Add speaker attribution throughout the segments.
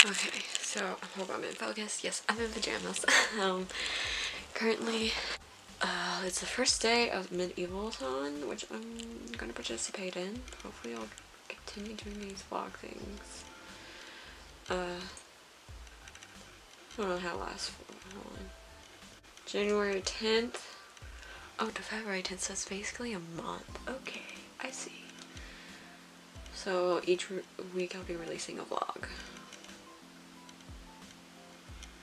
Speaker 1: Okay, so I hope I'm in focus. Yes, I'm in pajamas. Currently, it's the first day of Medieval-thon, which I'm gonna participate in. Hopefully I'll continue doing these vlog things. I don't know how it lasts for. Hold on. January 10th. Oh, to February 10th, so it's basically a month. Okay, I see. So each week I'll be releasing a vlog.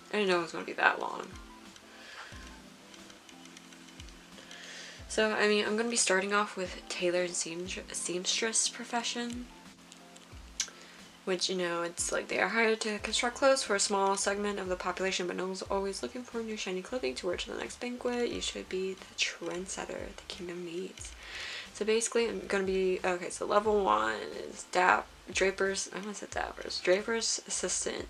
Speaker 1: I didn't know it was going to be that long. So, I mean, I'm going to be starting off with tailor and seamstress profession. Which, you know, it's like they are hired to construct clothes for a small segment of the population, but no one's always looking for new shiny clothing to wear to the next banquet. You should be the trendsetter the kingdom needs. So basically, I'm going to be, okay, so level 1 is Draper's assistant,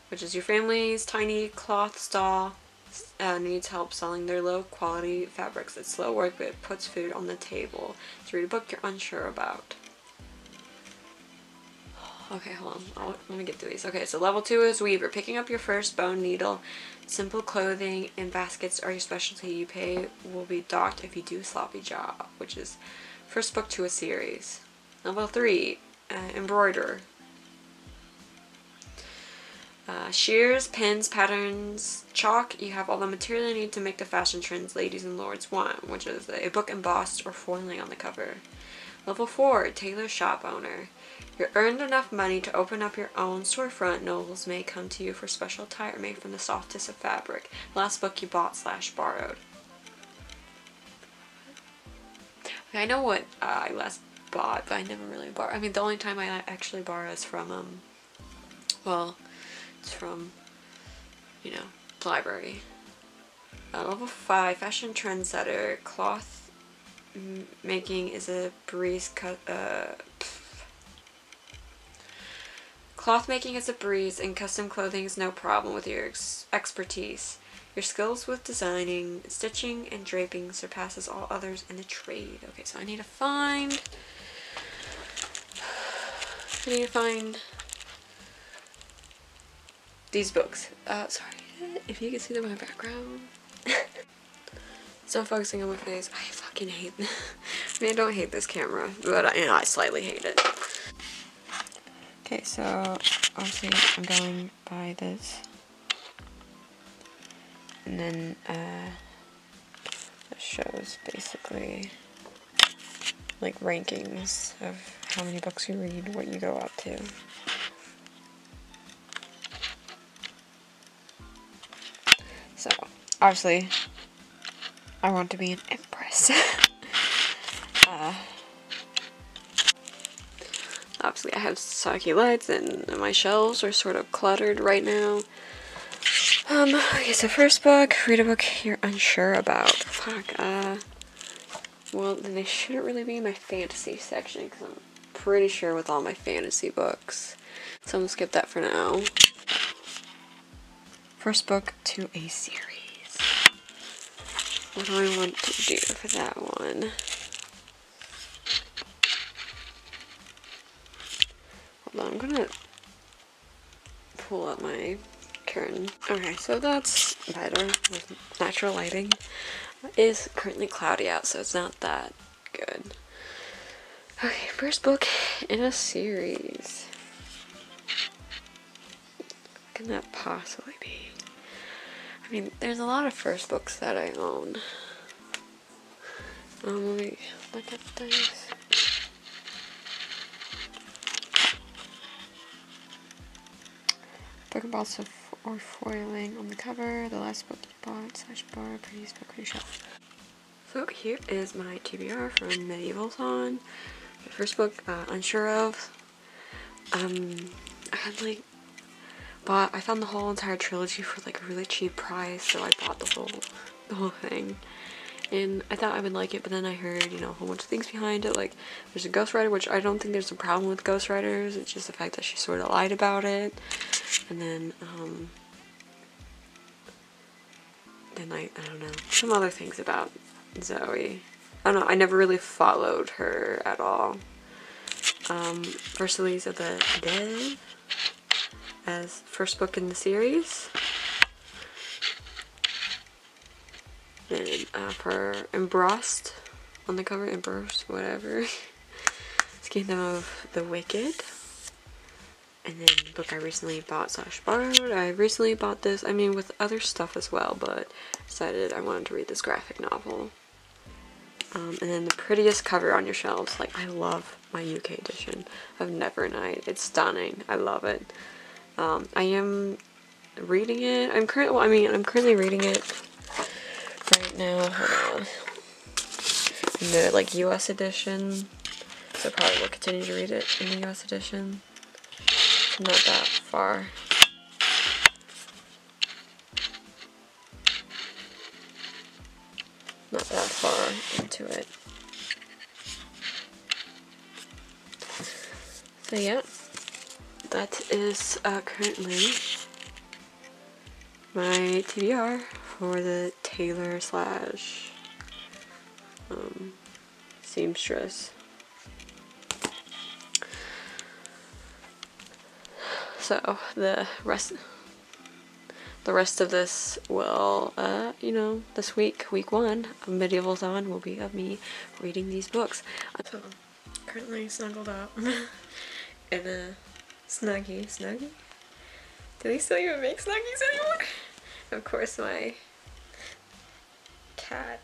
Speaker 1: which is your family's tiny cloth stall needs help selling their low quality fabrics. It's slow work, but it puts food on the table. So read a book you're unsure about. Okay, hold on. Let me get through these. Okay, so level 2 is weaver. Picking up your first bone needle. Simple clothing and baskets are your specialty. You pay will be docked if you do a sloppy job, which is first book to a series. Level 3, embroider. Shears, pins, patterns, chalk. You have all the material you need to make the fashion trends ladies and lords want, which is a book embossed or foiling on the cover. Level 4, tailor shop owner. You've earned enough money to open up your own storefront. Nobles may come to you for special attire made from the softest of fabric. Last book you bought/borrowed. Okay, I know what I last bought, but I never really borrowed. I mean, the only time I actually borrow is from, well, it's from, you know, the library. Level 5, fashion trendsetter. Cloth making is a breeze. Cloth making is a breeze, and custom clothing is no problem with your expertise. Your skills with designing, stitching, and draping surpasses all others in the trade. Okay, so I need to find these books. Sorry, if you can see them in my background. Still focusing on my face. I fucking hate I mean, I don't hate this camera, but I slightly hate it. Okay, so obviously I'm going by this. And then it shows basically like rankings of how many books you read, what you go up to. So obviously I want to be an empress. Obviously I have Saki lights and my shelves are sort of cluttered right now. Okay, so first book, read a book you're unsure about. Fuck, well, then they shouldn't really be in my fantasy section, because I'm pretty sure with all my fantasy books. So I'm gonna skip that for now. First book to a series. What do I want to do for that one? Hold on, I'm gonna pull up my curtain. Okay, so that's better with natural lighting. It is currently cloudy out, so it's not that good. Okay, first book in a series. What can that possibly be? I mean, there's a lot of first books that I own. Let me look at this. Book embossed or foiling on the cover. The last book you bought/borrowed. Previous book on your shelf. So here is my TBR from Medieval-thon. The first book, unsure of. I had like I found the whole entire trilogy for like a really cheap price, so I bought the whole thing. And I thought I would like it, but then I heard, you know, a whole bunch of things behind it. Like, there's a ghostwriter, which I don't think there's a problem with ghostwriters. It's just the fact that she sort of lied about it. And then I don't know, some other things about Zoe. I don't know, I never really followed her at all. Versailles of the Dead. as first book in the series. And for Embossed on the cover, Embossed, whatever. It's Kingdom of the Wicked. And then the book I recently bought / borrowed. I recently bought this, I mean with other stuff as well, but decided I wanted to read this graphic novel. And then the prettiest cover on your shelves. Like, I love my UK edition of Nevernight. It's stunning. I love it. I am reading it. I'm currently reading it right now. Hold on. In the like US edition. So probably will continue to read it in the US edition. Not that far. Not that far into it. So yeah, that is currently my TBR for the tailor / seamstress. So the rest of this will, you know, this week 1 of Medieval Dawn will be of me reading these books. So, currently snuggled up in a Snuggie? Do they still even make Snuggies anymore? Of course, my cat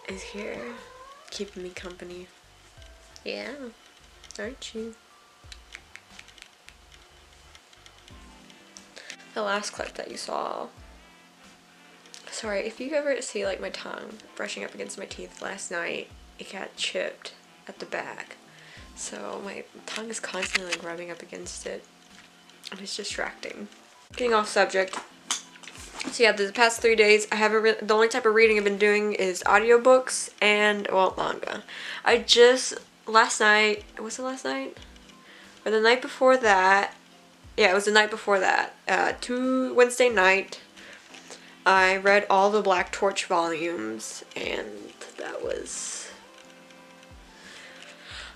Speaker 1: is here, keeping me company. Yeah, aren't you? The last clip that you saw. Sorry, if you ever see like my tongue brushing up against my teeth last night, it got chipped at the back. So my tongue is constantly like rubbing up against it. And it's distracting. Getting off subject. So yeah, the past 3 days, I haven't the only type of reading I've been doing is audiobooks and, well, manga. I just, last night, was it last night? Or the night before that, yeah, it was the night before that. Wednesday night, I read all the Black Torch volumes, and that was...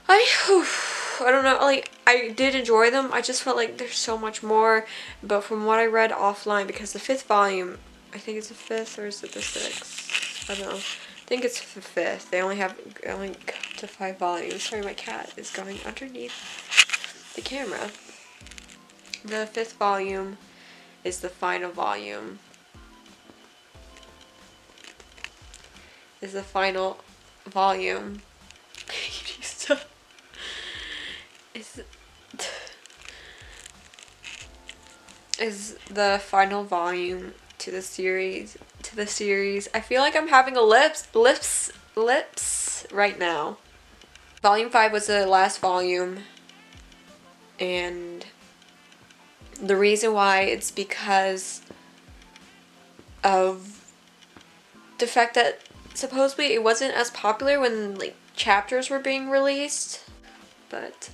Speaker 1: I don't know, like, I did enjoy them. I just felt like there's so much more, but from what I read offline, because the 5th volume, I think it's the 5th, or is it the 6th? I don't know. I think it's the 5th. They only got to 5 volumes. Sorry, my cat is going underneath the camera. The 5th volume is the final volume. Is the final volume. Is the final volume to the series. I feel like I'm having a lips right now. Volume 5 was the last volume, and the reason why it's because of the fact that supposedly it wasn't as popular when like chapters were being released, but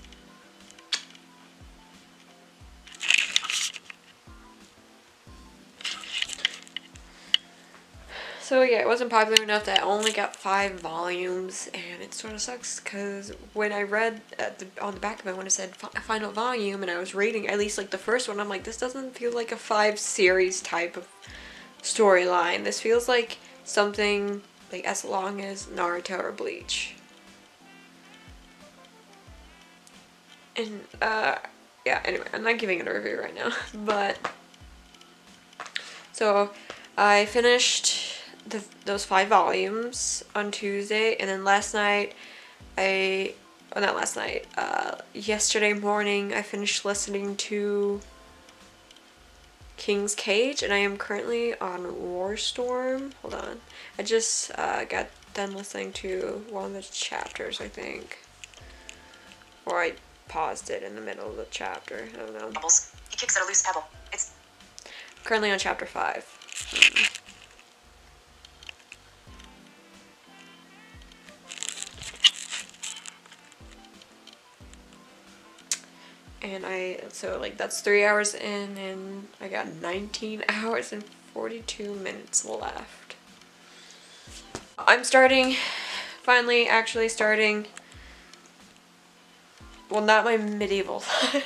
Speaker 1: so yeah, it wasn't popular enough that it only got 5 volumes, and it sort of sucks because when I read on the back of it when it said final volume and I was reading at least like the first one, I'm like, this doesn't feel like a 5 series type of storyline. This feels like something like as long as Naruto or Bleach. And yeah, anyway, I'm not giving it a review right now, but so I finished those 5 volumes on Tuesday, and then yesterday morning I finished listening to King's Cage, and I am currently on War Storm. Hold on. I just got done listening to one of the chapters, I think. Or I paused it in the middle of the chapter. I don't know.
Speaker 2: Bubbles. He kicks at a loose pebble. It's
Speaker 1: currently on chapter 5. And so like that's 3 hours in, and I got 19 hours and 42 minutes left. I'm finally actually starting well, not my medieval side.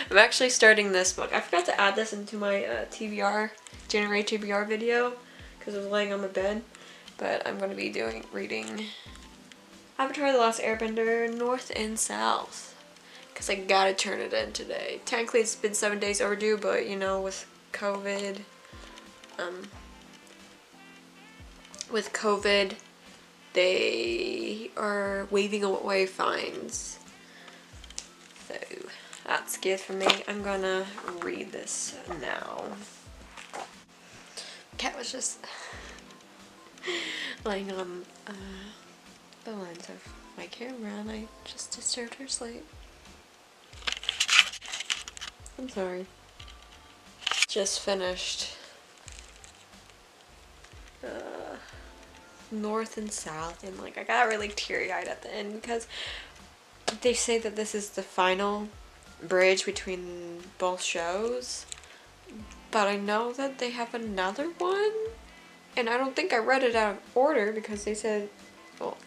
Speaker 1: I'm actually starting this book. I forgot to add this into my TBR, January TBR video, because I was laying on my bed. But I'm going to be reading Avatar: The Last Airbender, North and South. Because I gotta turn it in today. Technically it's been 7 days overdue, but you know, with COVID, they are waiving away fines. So that's good for me. I'm gonna read this now. Cat was just laying on the lens of my camera and I just disturbed her sleep. I'm sorry. Just finished North and South, and like I got really teary-eyed at the end because they say that this is the final bridge between both shows, but I know that they have another one, and I don't think I read it out of order because they said, well,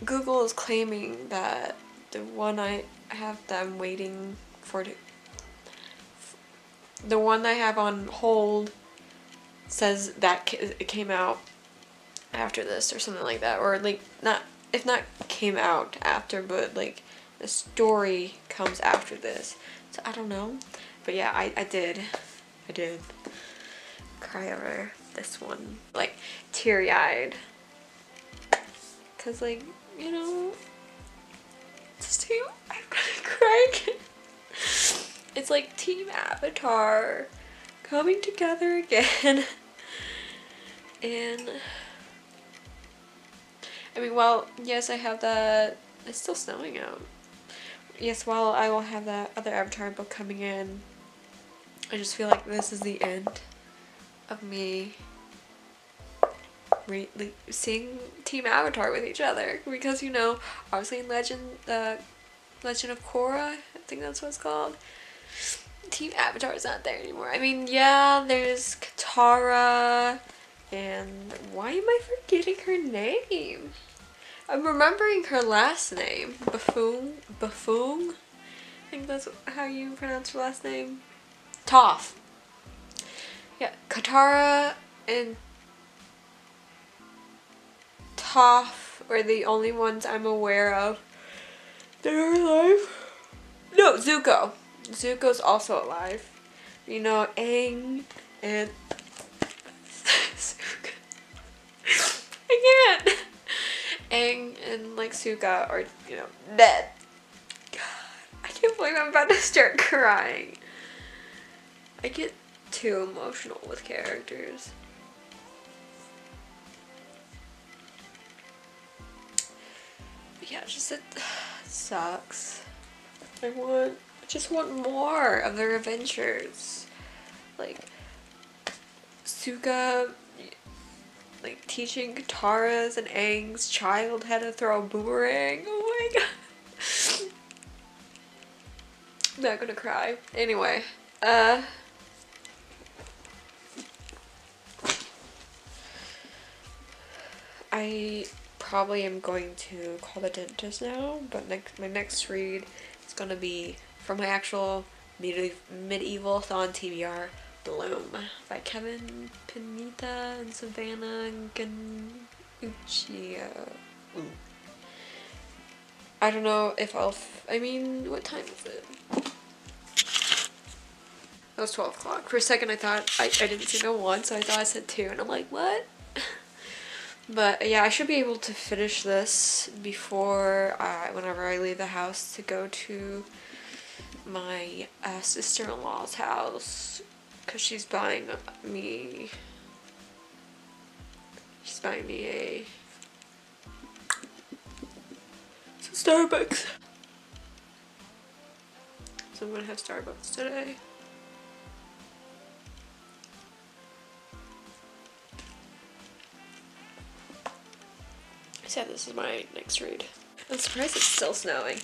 Speaker 1: Google is claiming that the one I have them waiting for the one I have on hold says that it came out after this or something like that, or like not came out after, but like the story comes after this. So I don't know, but yeah, I did cry over this one, like teary-eyed, cause like, you know, just too, I'm gonna cry again. It's like Team Avatar coming together again. And I mean, well, yes, I have that. It's still snowing out. Yes, while I will have that other Avatar book coming in, I just feel like this is the end of me seeing Team Avatar with each other. Because, you know, obviously in Legend of Korra, I think that's what it's called, Team Avatar is not there anymore. I mean, yeah, there's Katara, and why am I forgetting her name? I'm remembering her last name. Buffoon? I think that's how you pronounce her last name. Toph. Yeah, Katara and Toph are the only ones I'm aware of that are alive. No, Zuko. Zuko's also alive. You know, Aang and Zuko. I can't. Aang and like Sokka are, you know, dead. God, I can't believe I'm about to start crying. I get too emotional with characters. But yeah, just it sucks. I just want more of their adventures. Like Sokka, like teaching Katara's and Aang's child how to throw a boomerang. Oh my god. I'm not gonna cry. Anyway, I probably am going to call the dentist now, but my next read is gonna be from my actual medieval-thon TBR, Bloom by Kevin Pinita and Savannah Ganuccio. I don't know if I mean, what time is it? It was 12 o'clock. For a second I thought, I didn't see no 1, so I thought I said 2, and I'm like, what? But yeah, I should be able to finish this before, whenever I leave the house to go to my sister-in-law's house, because she's buying me some Starbucks. So I'm gonna have Starbucks today. So this is my next read. I'm surprised it's still snowing.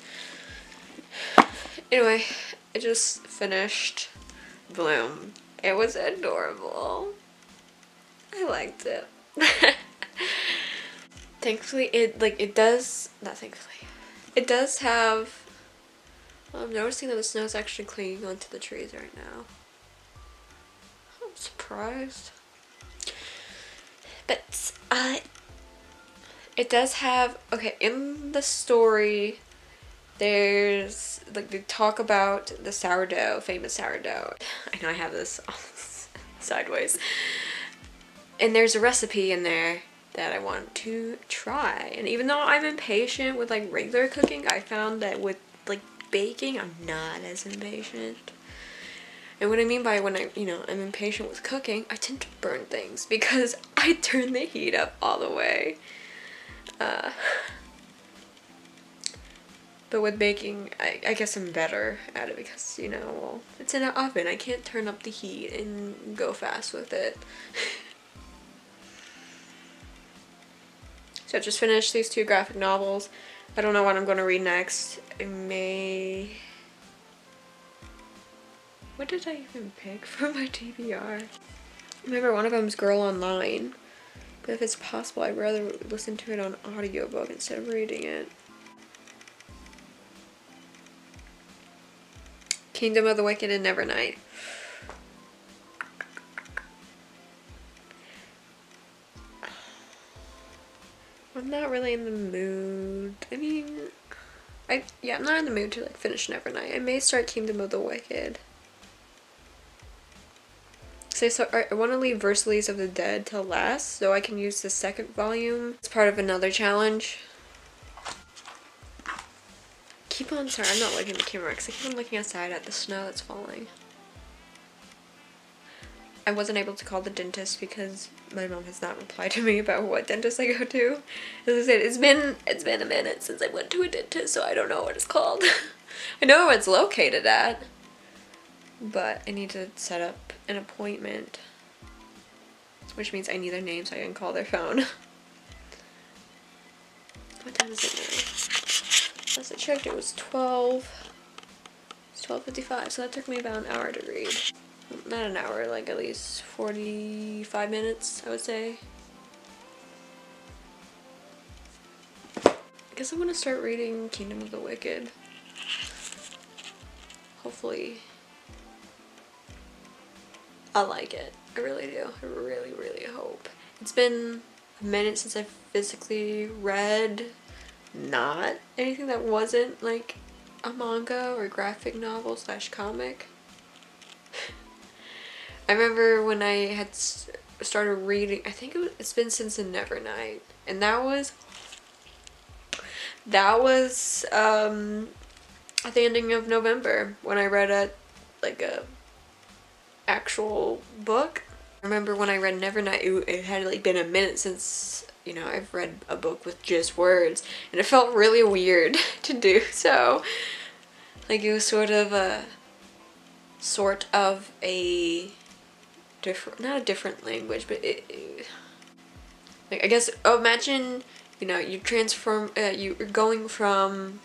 Speaker 1: Anyway, I just finished Bloom. It was adorable. I liked it. Thankfully, it It does have, I'm noticing that the snow is actually clinging onto the trees right now. I'm surprised. But it does have, okay, in the story there's like they talk about the sourdough, famous sourdough. I know I have this sideways. And there's a recipe in there that I want to try. And even though I'm impatient with like regular cooking, I found that with like baking, I'm not as impatient. And what I mean by when I'm impatient with cooking, I tend to burn things because I turn the heat up all the way. But with baking, I guess I'm better at it because, well, it's in an oven. I can't turn up the heat and go fast with it. So I just finished these 2 graphic novels. I don't know what I'm going to read next. What did I even pick for my TBR? Remember, one of them's Girl Online. But if it's possible, I'd rather listen to it on audiobook instead of reading it. Kingdom of the Wicked and Nevernight. I'm not really in the mood. I mean, I'm not in the mood to like finish Nevernight. I may start Kingdom of the Wicked. So I want to leave Versailles of the Dead till last so I can use the second volume. It's part of another challenge. Sorry, I'm not looking at the camera because I keep on looking outside at the snow that's falling. I wasn't able to call the dentist because my mom has not replied to me about what dentist I go to. As I said, it's been a minute since I went to a dentist, so I don't know what it's called. I know where it's located at, but I need to set up an appointment, which means I need their name so I can call their phone. What time is it now? Last I checked, it was 12. It's 12:55, so that took me about an hour to read. Not an hour, like at least 45 minutes, I would say. I guess I'm gonna start reading Kingdom of the Wicked. Hopefully I like it. I really do. I really, really hope. It's been a minute since I've physically read not anything that wasn't like a manga or graphic novel / comic. I remember when I had started reading, I think it's been since the Nevernight, and that was at the ending of November when I read a actual book. I remember when I read Nevernight, it had like been a minute since I've read a book with just words, and it felt really weird to do so. Like it was sort of a different, not a different language, but like I guess imagine you transform, you're going from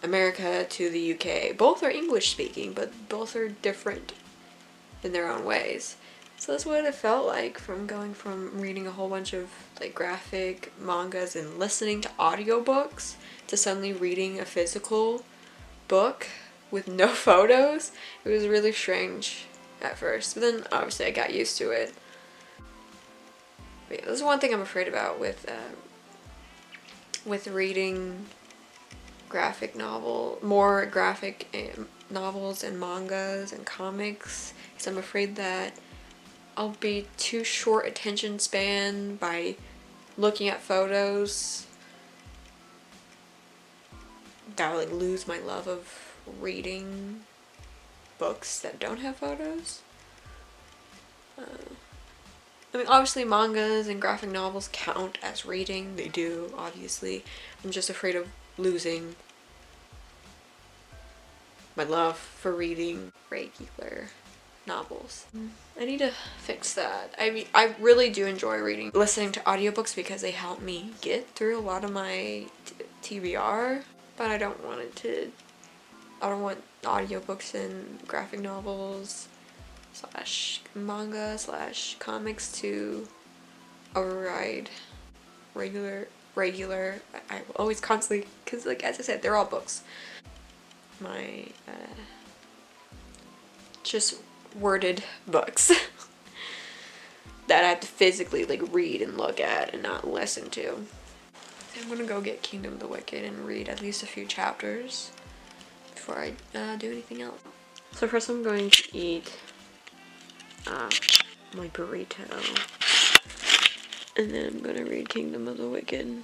Speaker 1: America to the UK. Both are English speaking, but both are different in their own ways. So that's what it felt like from going from reading a whole bunch of like graphic mangas and listening to audiobooks to suddenly reading a physical book with no photos. It was really strange at first, but then obviously I got used to it. But yeah, this is one thing I'm afraid about with reading more graphic novels and mangas and comics, is I'm afraid that I'll be too short attention span by looking at photos. That I'll like lose my love of reading books that don't have photos. I mean, obviously mangas and graphic novels count as reading. They do, obviously. I'm just afraid of losing my love for reading regular novels. I need to fix that. I mean, I really do enjoy listening to audiobooks because they help me get through a lot of my TBR, but I don't want audiobooks and graphic novels / manga / comics to override regular regular. I will always constantly, because like as I said, they're all books. My just worded books that I have to physically like read and look at and not listen to. So I'm gonna go get Kingdom of the Wicked and read at least a few chapters before I do anything else. So first I'm going to eat my burrito, and then I'm gonna read Kingdom of the Wicked.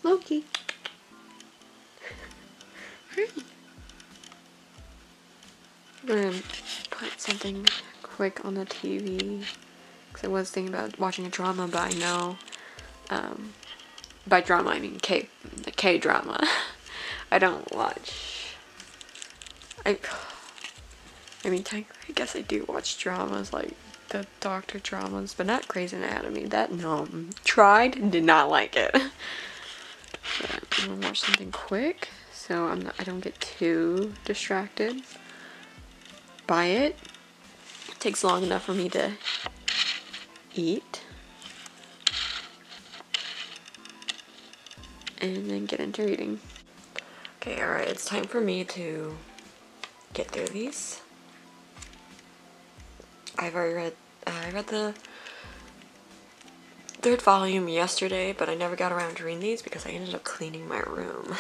Speaker 1: Loki. I'm gonna put something quick on the TV because I was thinking about watching a drama, but I know, by drama I mean the K-drama. I don't watch. I mean, technically, I guess I do watch dramas like the doctor dramas, but not Grey's Anatomy. That no, tried, did not like it. But I'm gonna watch something quick so I don't get too distracted by it. It takes long enough for me to eat and then get into reading. Okay, alright, it's time for me to get through these. I've already read, I read the third volume yesterday, but I never got around to reading these because I ended up cleaning my room.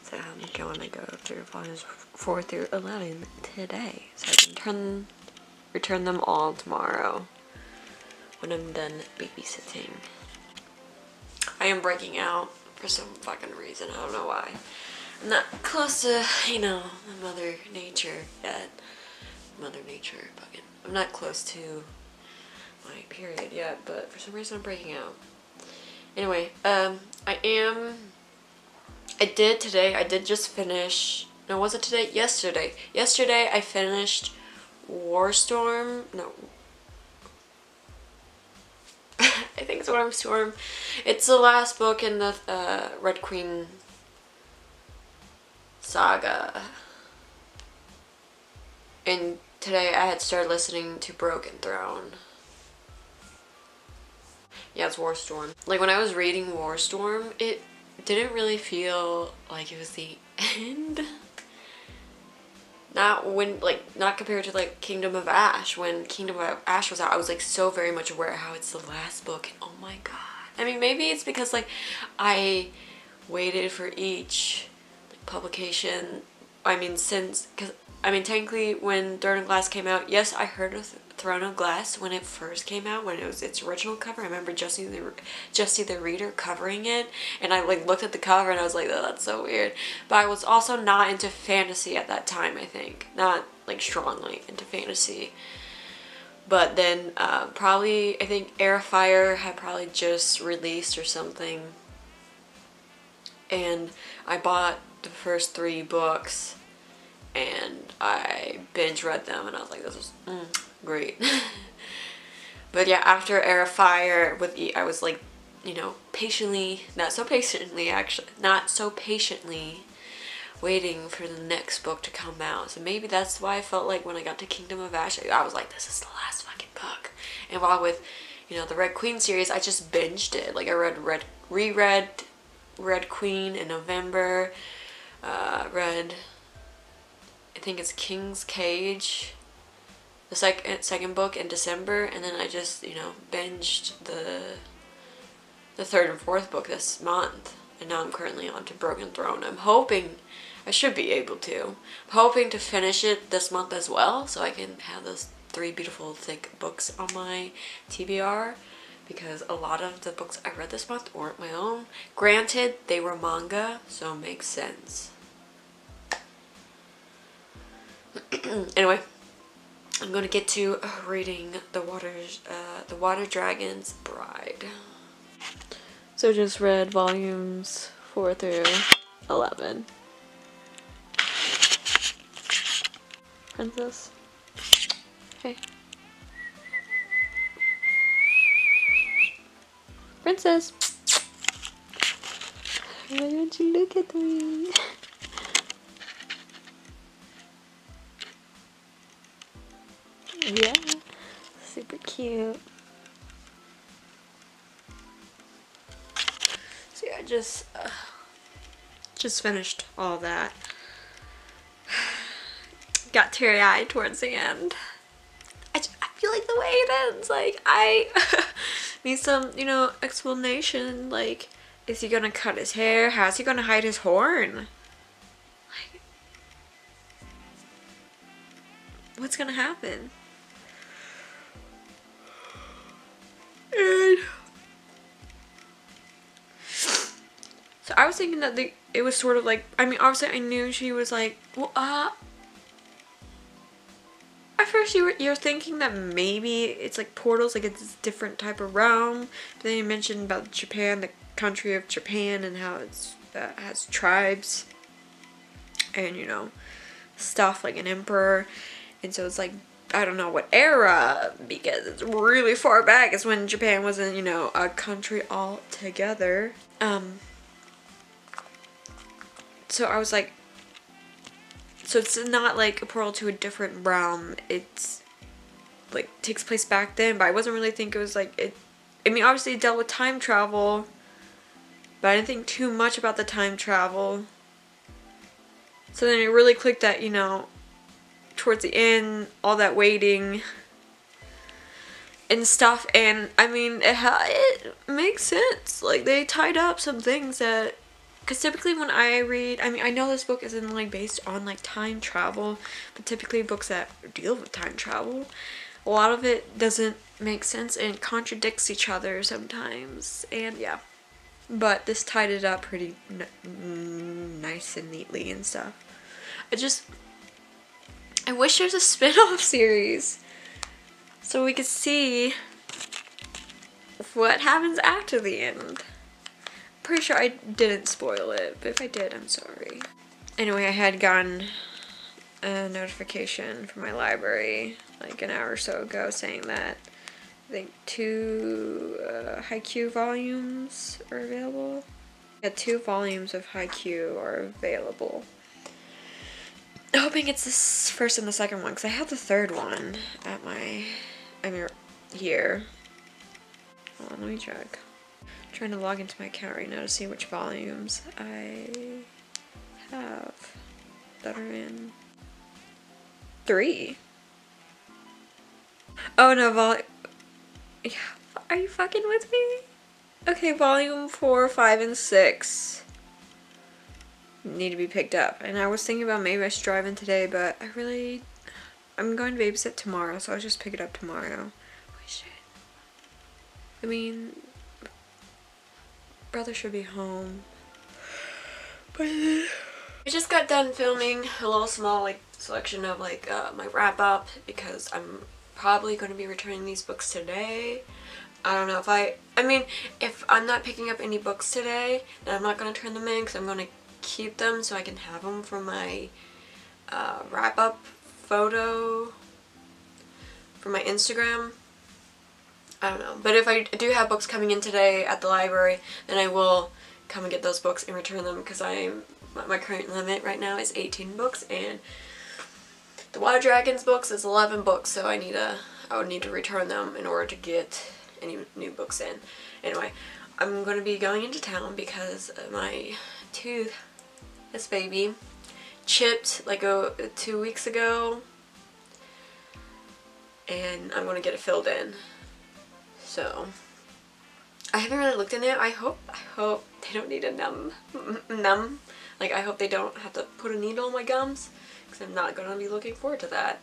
Speaker 1: So I'm going to go through volumes 4 through 11 today, so I can return them all tomorrow when I'm done babysitting. I am breaking out for some fucking reason, I don't know why. I'm not close to, you know, Mother Nature yet. Mother Nature, fucking. I'm not close to my period yet, but for some reason I'm breaking out. Anyway, I did just finish, no, was it today? Yesterday. Yesterday I finished Warstorm, no. I think it's Storm. It's the last book in the Red Queen saga. And today I had started listening to Broken Throne. Yeah, it's Warstorm. Like when I was reading Warstorm, it didn't really feel like it was the end. Not compared to like Kingdom of Ash. When Kingdom of Ash was out, I was like so very much aware how it's the last book, and oh my god. I mean, maybe it's because like I waited for each like, publication. I mean, technically when Throne of Glass came out, yes, I heard of Throne of Glass when it first came out, when it was its original cover. I remember Justy the Reader covering it, and I like looked at the cover and I was like, oh, that's so weird. But I was also not into fantasy at that time, I think. Not like strongly into fantasy. But then probably, I think Air of Fire had probably just released or something. And I bought the first 3 books and I binge read them and I was like, this is great. But yeah, after Air of Fire with I was like, you know, not so patiently waiting for the next book to come out. So maybe that's why I felt like when I got to Kingdom of Ash, I was like, this is the last fucking book. And while with, you know, the Red Queen series, I just binged it. Like I reread Red Queen in November, read, I think it's King's Cage, the second book in December, and then I just, you know, binged the 3rd and 4th book this month, and now I'm currently on to Broken Throne. I'm hoping, I should be able to, I'm hoping to finish it this month as well, so I can have those 3 beautiful thick books on my TBR, because a lot of the books I read this month weren't my own. Granted, they were manga, so it makes sense. Anyway, I'm gonna get to reading the Water Dragon's Bride. So just read volumes 4 through 11. Princess. Hey. Princess. Why don't you look at me? Yeah, super cute. just finished all that. Got teary-eyed towards the end. I feel like the way it ends, like, I need some, you know, explanation. Like, is he gonna cut his hair? How's he gonna hide his horn? Like, what's gonna happen? And so I was thinking that it was sort of like, I mean, obviously I knew she was like, well, at first you're thinking that maybe it's like portals, like it's a different type of realm. But then you mentioned about Japan, the country of Japan, and how it's has tribes and, you know, stuff like an emperor. And so it's like, I don't know what era, because it's really far back. It's when Japan wasn't, you know, a country altogether. So I was like, so it's not like a portal to a different realm. It's like takes place back then, but I wasn't really think it was like it. I mean, obviously it dealt with time travel, but I didn't think too much about the time travel. So then it really clicked that, you know, towards the end, all that waiting and stuff, and I mean, it makes sense. Like, they tied up some things that, because typically when I read, I mean, I know this book isn't like based on like time travel, but typically books that deal with time travel, a lot of it doesn't make sense and contradicts each other sometimes, and yeah. But this tied it up pretty nice and neatly and stuff. I wish there's a spin-off series so we could see what happens after the end. Pretty sure I didn't spoil it, but if I did, I'm sorry. Anyway, I had gotten a notification from my library like an hour or so ago saying that I think 2 Haikyuu volumes are available. Yeah, 2 volumes of Haikyuu are available. Hoping it's this first and the second one, because I have the 3rd one at my, I mean, here. Hold on, let me check. I'm trying to log into my account right now to see which volumes I have that are in 3. Oh no, yeah, are you fucking with me? Okay, volume 4, 5, and 6 need to be picked up. And I was thinking about maybe I should drive in today, but I'm going to babysit tomorrow, so I'll just pick it up tomorrow. Holy shit. I mean, brother should be home. But I just got done filming a little small like selection of like my wrap up, because I'm probably going to be returning these books today. I don't know if I mean, if I'm not picking up any books today, then I'm not going to turn them in, because I'm going to keep them so I can have them for my wrap up photo for my Instagram. I don't know, but if I do have books coming in today at the library, then I will come and get those books and return them, because my current limit right now is 18 books, and the Water Dragons books is 11 books, so I would need to return them in order to get any new books in. Anyway, I'm going to be going into town because my tooth, this baby, chipped like 2 weeks ago, and I'm going to get it filled in. So I haven't really looked in it. I hope they don't need a numb. Like, I hope they don't have to put a needle in my gums, because I'm not going to be looking forward to that.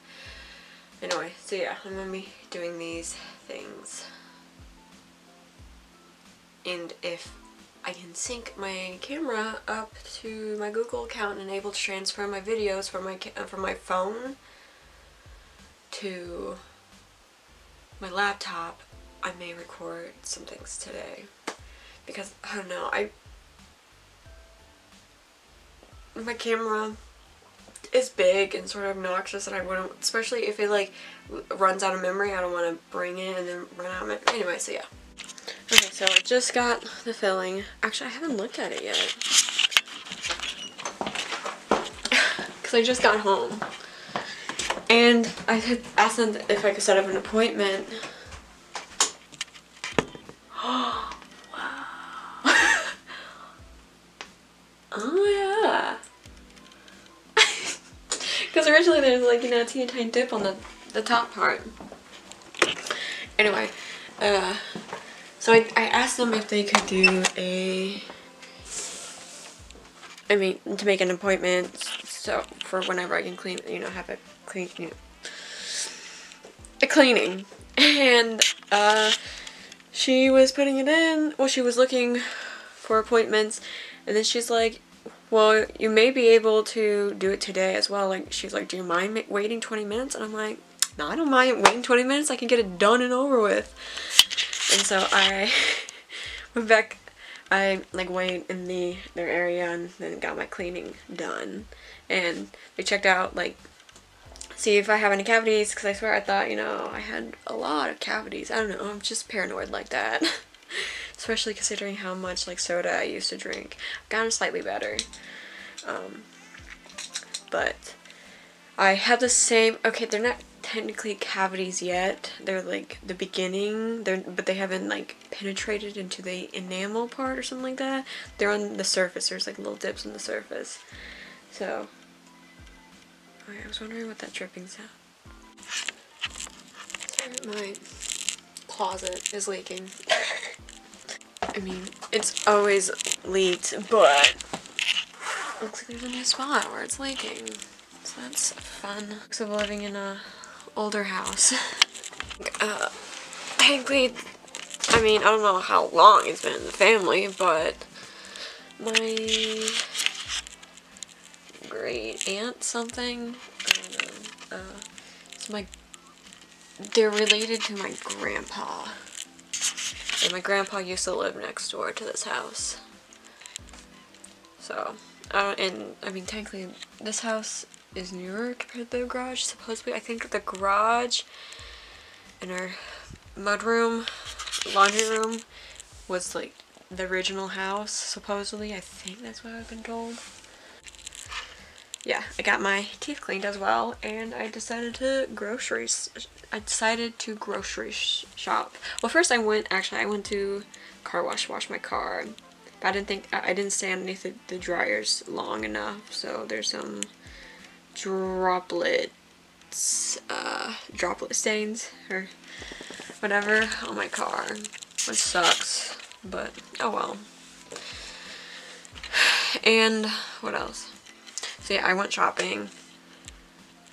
Speaker 1: Anyway, so yeah, I'm going to be doing these things. And if I can sync my camera up to my Google account and able to transfer my videos from my phone to my laptop, I may record some things today, because I don't know, my camera is big and sort of obnoxious, and I wouldn't, especially if it like runs out of memory, I don't want to bring it and then run out of memory. Anyway, so yeah. Okay, so I just got the filling. Actually, I haven't looked at it yet, because I just got home, and I had asked them if I could set up an appointment. Wow. Because originally there's like, you know, a teeny tiny dip on the top part. Anyway, so I asked them if they could do to make an appointment, so for whenever I can clean, you know, have a clean, you know, a cleaning. And she was putting it in, well, she was looking for appointments, and then she's like, well, you may be able to do it today as well. Like, she's like, do you mind waiting 20 minutes? And I'm like, no, I don't mind waiting 20 minutes. I can get it done and over with. And so I went back, I like went in their area and then got my cleaning done. And they checked out, like, see if I have any cavities, because I swear I thought, you know, I had a lot of cavities. I don't know, I'm just paranoid like that. Especially considering how much like soda I used to drink. I've gotten slightly better. But I have the same, okay, they're not technically cavities yet. They're like the beginning, but they haven't like penetrated into the enamel part or something like that. They're on the surface. There's like little dips on the surface. So, okay, I was wondering what that dripping sound. Sorry, my closet is leaking. I mean, it's always leaked, but looks like there's a new spot where it's leaking. So that's fun. Looks like living in a older house. Technically, I mean, I don't know how long it's been in the family, but my great aunt something, I don't know, they're related to my grandpa. And my grandpa used to live next door to this house. So, and I mean, technically, this house is newer compared to the garage, supposedly. I think the garage and our mudroom, laundry room, was like the original house, supposedly. I think that's what I've been told. Yeah, I got my teeth cleaned as well, and I decided to grocery shop. Well, first I went to car wash my car. But I didn't stay underneath the dryers long enough, so there's some droplet stains or whatever on my car, which sucks, but oh well. And what else? So yeah, I went shopping.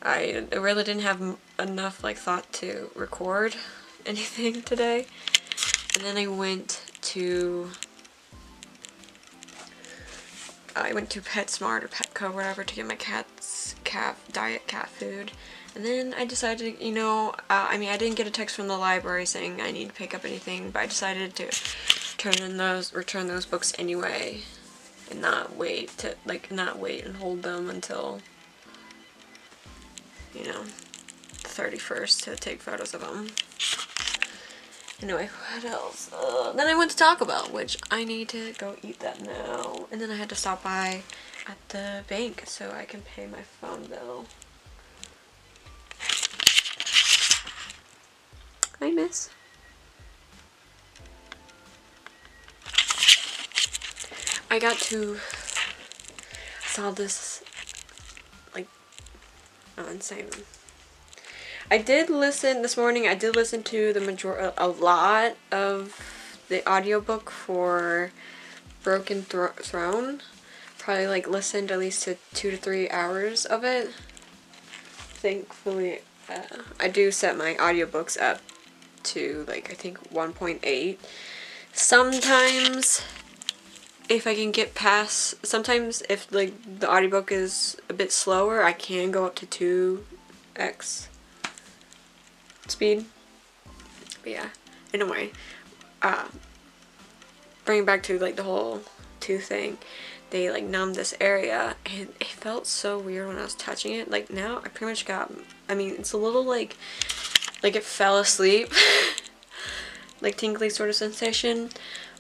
Speaker 1: I really didn't have enough like thought to record anything today, and then I went to PetSmart or Petco, whatever, to get my cat's diet cat food. And then I decided, you know, I mean, I didn't get a text from the library saying I need to pick up anything, but I decided to return those books anyway, and not wait and hold them until, you know, the 31st to take photos of them. Anyway, what else? Then I went to Taco Bell, which I need to go eat that now. And then I had to stop by at the bank so I can pay my phone bill. Hi, miss. Saw this, like, insane. I did listen this morning. I did listen to a lot of the audiobook for Broken Throne. Probably like listened at least to 2 to 3 hours of it. Thankfully, I do set my audiobooks up to like I think 1.8. Sometimes if I can get past, sometimes if like the audiobook is a bit slower, I can go up to 2x speed. But yeah, anyway, bringing back to like the whole tooth thing, they like numbed this area and it felt so weird when I was touching it. Like now I pretty much got, I mean, it's a little like it fell asleep like tingly sort of sensation,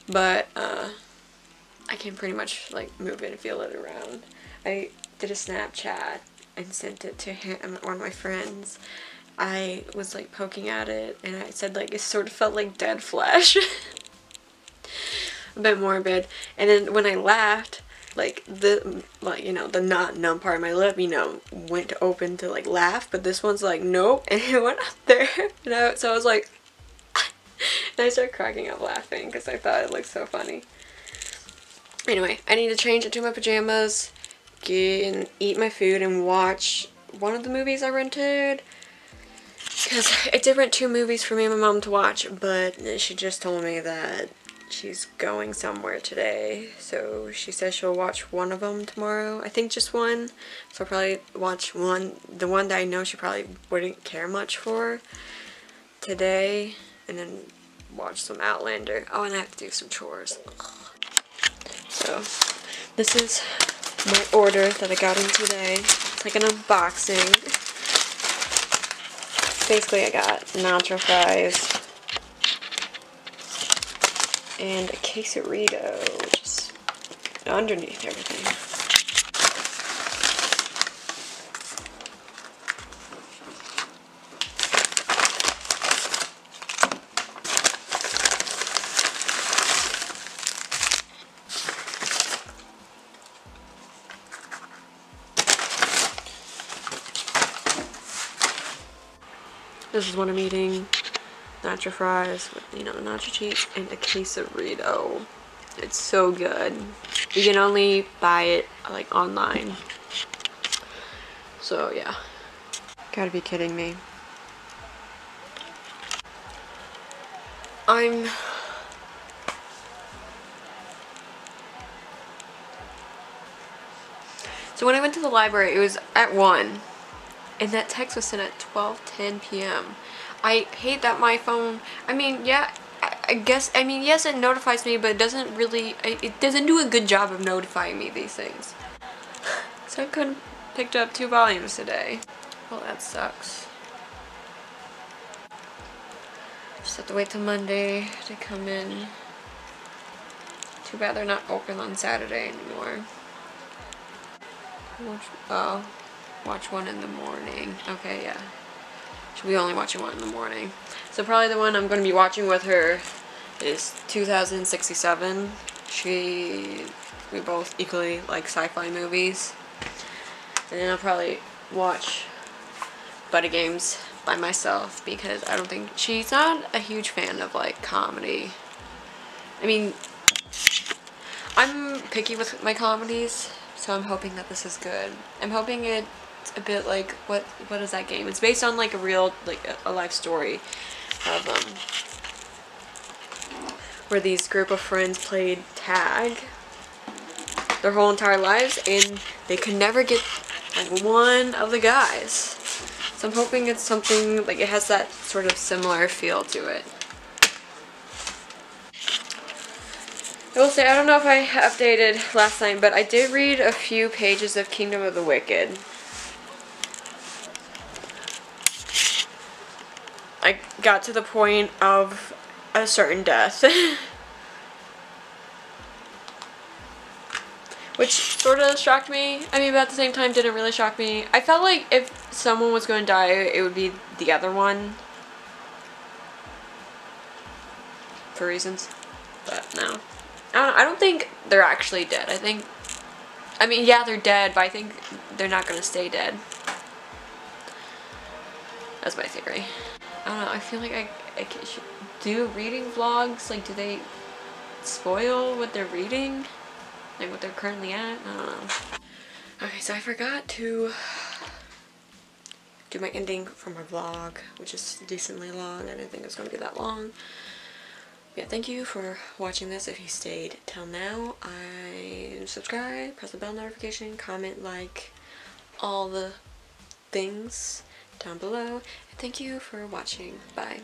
Speaker 1: but I can pretty much like move it and feel it around. I did a Snapchat and sent it to him, one of my friends. I was like poking at it and I said like it sort of felt like dead flesh. A bit morbid. And then when I laughed, like the, like, you know, the not numb part of my lip, you know, went to open to like laugh, but this one's like nope, and it went up there, you know, so I was like, and I started cracking up laughing because I thought it looked so funny. Anyway, I need to change into my pajamas, get and eat my food, and watch one of the movies I rented. Because it did rent 2 movies for me and my mom to watch, but she just told me that she's going somewhere today. So she says she'll watch one of them tomorrow. I think just one. So I'll probably watch one, the one that I know she probably wouldn't care much for today. And then watch some Outlander. Oh, and I have to do some chores. So this is my order that I got in today. It's like an unboxing. Basically, I got nacho fries and a quesarito, which is underneath everything. This is what I'm eating. Nacho fries with, you know, nacho cheese and a quesarito. It's so good. You can only buy it like online. So yeah. Gotta be kidding me. So when I went to the library, it was at 1. And that text was sent at 12:10 p.m. I hate that my phone, I mean, yeah, I guess, I mean, yes, it notifies me, but it doesn't really, it doesn't do a good job of notifying me these things. So I couldn't picked up 2 volumes today. Well, that sucks. Just have to wait till Monday to come in. Too bad they're not open on Saturday anymore. Watch one in the morning. Okay, yeah. Should be only watching one in the morning. So probably the one I'm going to be watching with her is 2067. We both equally like sci-fi movies. And then I'll probably watch Buddy Games by myself because I don't think, she's not a huge fan of like comedy. I mean, I'm picky with my comedies, so I'm hoping that this is good. I'm hoping it's a bit like, what is that game? It's based on like a real, like a life story of where these group of friends played tag their whole entire lives and they could never get like one of the guys. So I'm hoping it's something like it has that sort of similar feel to it. I will say, I don't know if I updated last time, but I did read a few pages of Kingdom of the Wicked. I got to the point of a certain death. Which sort of shocked me. I mean, but at the same time didn't really shock me. I felt like if someone was going to die, it would be the other one. For reasons. But no. I don't think they're actually dead. I mean, yeah, they're dead, but I think they're not going to stay dead. That's my theory. I don't know, I feel like I should do reading vlogs. Like, do they spoil what they're reading? Like, what they're currently at? I don't know. Okay, so I forgot to do my ending for my vlog, which is decently long. I didn't think it was going to be that long. Yeah, thank you for watching this. If you stayed till now, subscribe, press the bell notification, comment, like, all the things down below. And thank you for watching. Bye.